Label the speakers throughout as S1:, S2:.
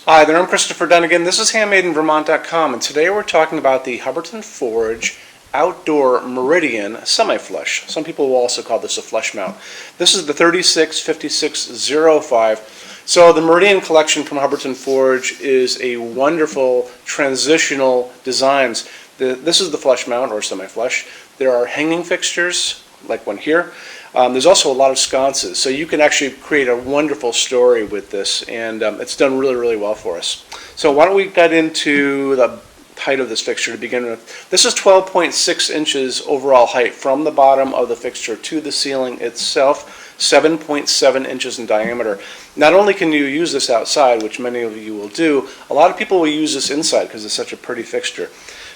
S1: Hi there, I'm Christopher Dunnigan. This is HandmadeInVermont.com, and today we're talking about the Hubbardton Forge Outdoor Meridian Semi-Flush. Some people will also call this a flush mount. This is the 365605. So the Meridian collection from Hubbardton Forge is a wonderful transitional designs. This is the flush mount or semi-flush. There are hanging fixtures, like one here. There's also a lot of sconces, so you can actually create a wonderful story with this, and it's done really, really well for us. So why don't we get into the height of this fixture to begin with. This is 12.6 inches overall height from the bottom of the fixture to the ceiling itself, 7.7 inches in diameter. Not only can you use this outside, which many of you will do, a lot of people will use this inside because it's such a pretty fixture.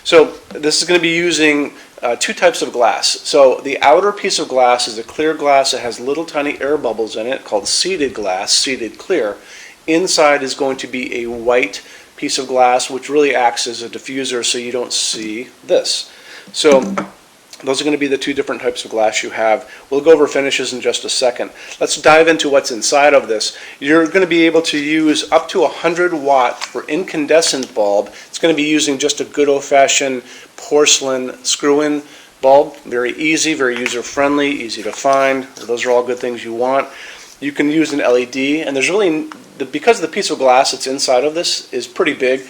S1: So this is going to be using two types of glass. So the outer piece of glass is a clear glass that has little tiny air bubbles in it called seeded glass, seeded clear. Inside is going to be a white piece of glass which really acts as a diffuser so you don't see this. So those are going to be the two different types of glass you have. We'll go over finishes in just a second. Let's dive into what's inside of this. You're going to be able to use up to 100 watt for incandescent bulb. It's going to be using just a good old-fashioned porcelain screw-in bulb. Very easy, very user-friendly, easy to find. Those are all good things you want. You can use an LED, and there's really, because the piece of glass that's inside of this is pretty big,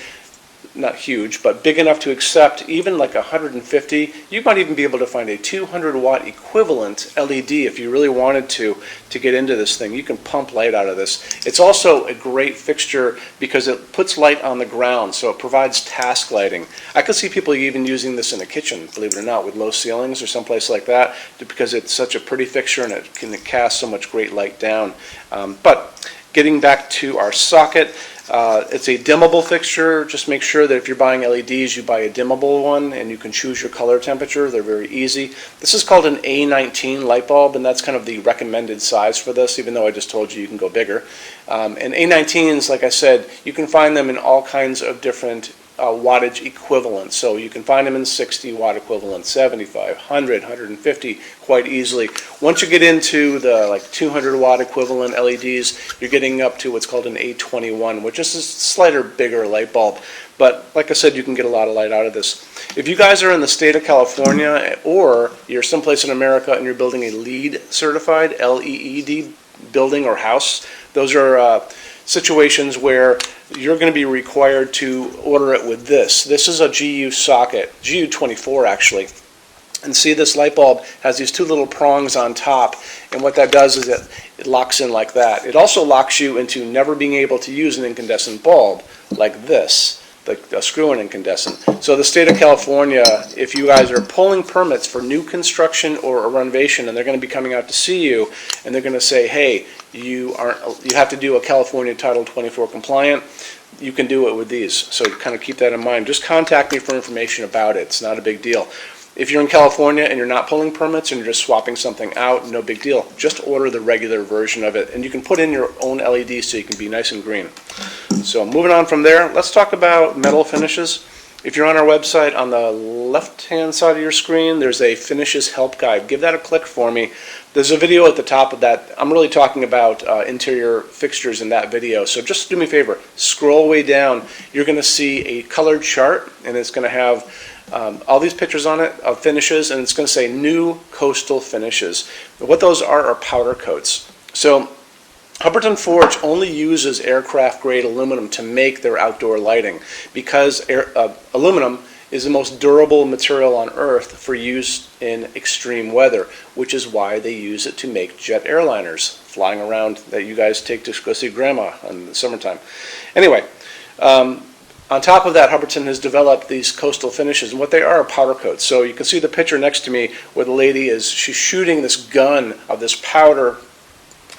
S1: not huge, but big enough to accept even like 150. You might even be able to find a 200 watt equivalent LED if you really wanted to get into this thing. You can pump light out of this. It's also a great fixture because it puts light on the ground, so it provides task lighting. I could see people even using this in a kitchen, believe it or not, with low ceilings or someplace like that, because it's such a pretty fixture and it can cast so much great light down. But getting back to our socket, it's a dimmable fixture. Just make sure that if you're buying LEDs, you buy a dimmable one, and you can choose your color temperature. They're very easy. This is called an A19 light bulb, and that's kind of the recommended size for this, even though I just told you can go bigger. And A19s, like I said, you can find them in all kinds of different wattage equivalents. So you can find them in 60 watt equivalent, 75, 100, 150 quite easily. Once you get into the like 200 watt equivalent LEDs, you're getting up to what's called an A21, which is a slighter, bigger light bulb. But like I said, you can get a lot of light out of this. If you guys are in the state of California, or you're someplace in America and you're building a LEED certified, LEED building or house, those are situations where you're going to be required to order it with this. This is a GU socket, GU24 actually. And see, this light bulb has these two little prongs on top, and what that does is it locks in like that. It also locks you into never being able to use an incandescent bulb like this, like a screw-in incandescent. So the state of California, if you guys are pulling permits for new construction or a renovation, and they're going to be coming out to see you, and they're going to say, hey, you have to do a California Title 24 compliant, you can do it with these. So kind of keep that in mind. Just contact me for information about it. It's not a big deal. If you're in California and you're not pulling permits and you're just swapping something out, no big deal. Just order the regular version of it, and you can put in your own LED so you can be nice and green. So moving on from there, let's talk about metal finishes. If you're on our website, on the left-hand side of your screen, there's a finishes help guide. Give that a click for me. There's a video at the top of that. I'm really talking about interior fixtures in that video. So just do me a favor, scroll way down. You're going to see a colored chart, and it's going to have all these pictures on it of finishes, and it's going to say new coastal finishes. What those are powder coats. So Hubbardton Forge only uses aircraft grade aluminum to make their outdoor lighting because aluminum is the most durable material on earth for use in extreme weather, which is why they use it to make jet airliners flying around that you guys take to go see grandma in the summertime. Anyway, on top of that, Hubbardton has developed these coastal finishes, and what they are powder coats. So you can see the picture next to me where the lady she's shooting this gun of this powder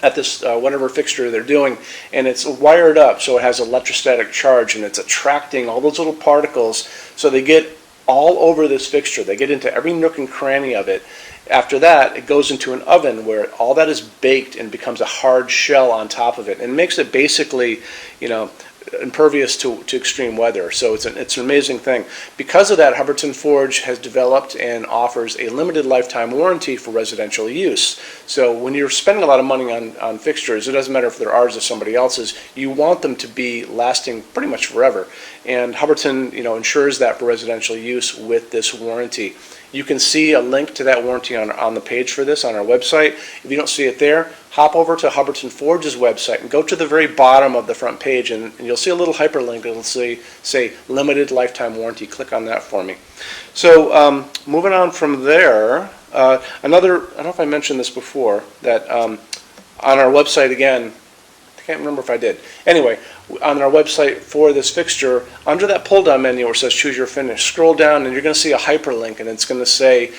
S1: at this whatever fixture they're doing, and it's wired up so it has electrostatic charge, and it's attracting all those little particles, so they get all over this fixture. They get into every nook and cranny of it. After that, it goes into an oven where all that is baked and becomes a hard shell on top of it, and makes it basically, impervious to extreme weather. So it's an amazing thing. Because of that, Hubbardton Forge has developed and offers a limited lifetime warranty for residential use. So when you're spending a lot of money on fixtures, it doesn't matter if they're ours or somebody else's, you want them to be lasting pretty much forever. And Hubbardton, ensures that for residential use with this warranty. You can see a link to that warranty on the page for this on our website. If you don't see it there, hop over to Hubbardton Forge's website and go to the very bottom of the front page, and you'll see a little hyperlink that'll say limited lifetime warranty. Click on that for me. So moving on from there, I don't know if I mentioned this before, that on our website again, I can't remember if I did. Anyway, on our website for this fixture, under that pull-down menu where it says choose your finish, scroll down and you're going to see a hyperlink, and it's going to say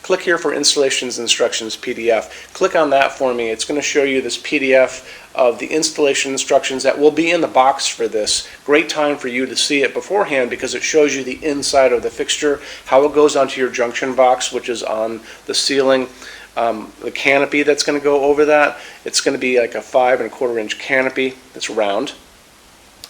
S1: click here for installations instructions PDF. Click on that for me. It's going to show you this PDF of the installation instructions that will be in the box for this. Great time for you to see it beforehand because it shows you the inside of the fixture, how it goes onto your junction box, which is on the ceiling. The canopy that's going to go over that, it's going to be like a 5 1/4 inch canopy that's round.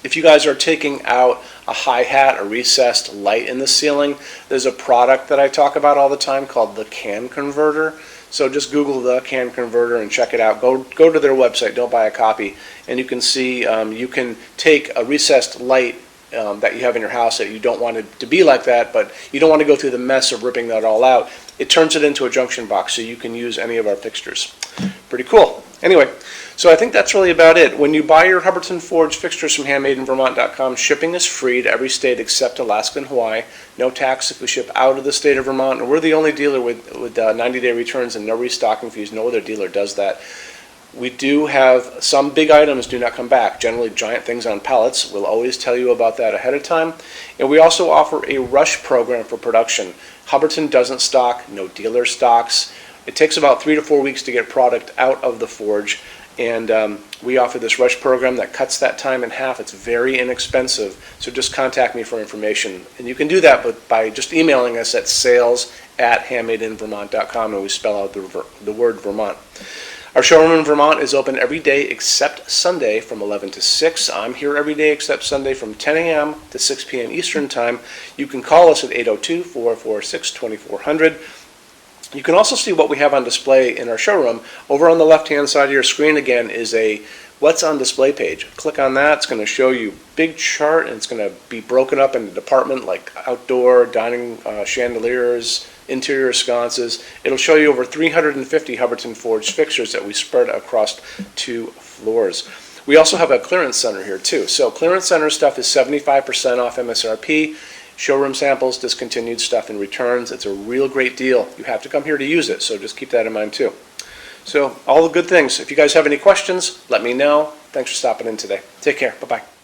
S1: If you guys are taking out a hi-hat, a recessed light in the ceiling, there's a product that I talk about all the time called the can converter. So just Google the can converter and check it out. Go to their website, don't buy a copy, and you can see you can take a recessed light that you have in your house that you don't want it to be like that, but you don't want to go through the mess of ripping that all out. It turns it into a junction box so you can use any of our fixtures. Pretty cool. Anyway, so I think that's really about it. When you buy your Hubbardton Forge fixtures from HandmadeInVermont.com, shipping is free to every state except Alaska and Hawaii. No tax if we ship out of the state of Vermont, and we're the only dealer with 90-day returns and no restocking fees. No other dealer does that. We do have some big items do not come back, generally giant things on pallets. We'll always tell you about that ahead of time. And we also offer a rush program for production. Hubbardton doesn't stock, no dealer stocks. It takes about 3 to 4 weeks to get product out of the forge, and we offer this rush program that cuts that time in half. It's very inexpensive, so just contact me for information. And you can do that by just emailing us at sales@HandmadeInVermont.com, and we spell out the word Vermont. Our showroom in Vermont is open every day except Sunday from 11 to 6. I'm here every day except Sunday from 10 a.m. to 6 p.m. Eastern Time. You can call us at 802-446-2400. You can also see what we have on display in our showroom. Over on the left-hand side of your screen again is a What's on Display page. Click on that. It's going to show you a big chart, and it's going to be broken up into department like outdoor, dining chandeliers, interior sconces. It'll show you over 350 Hubbardton Forge fixtures that we spread across 2 floors. We also have a clearance center here too. So clearance center stuff is 75% off MSRP. Showroom samples, discontinued stuff, and returns. It's a real great deal. You have to come here to use it, so just keep that in mind too. So all the good things. If you guys have any questions, let me know. Thanks for stopping in today. Take care. Bye-bye.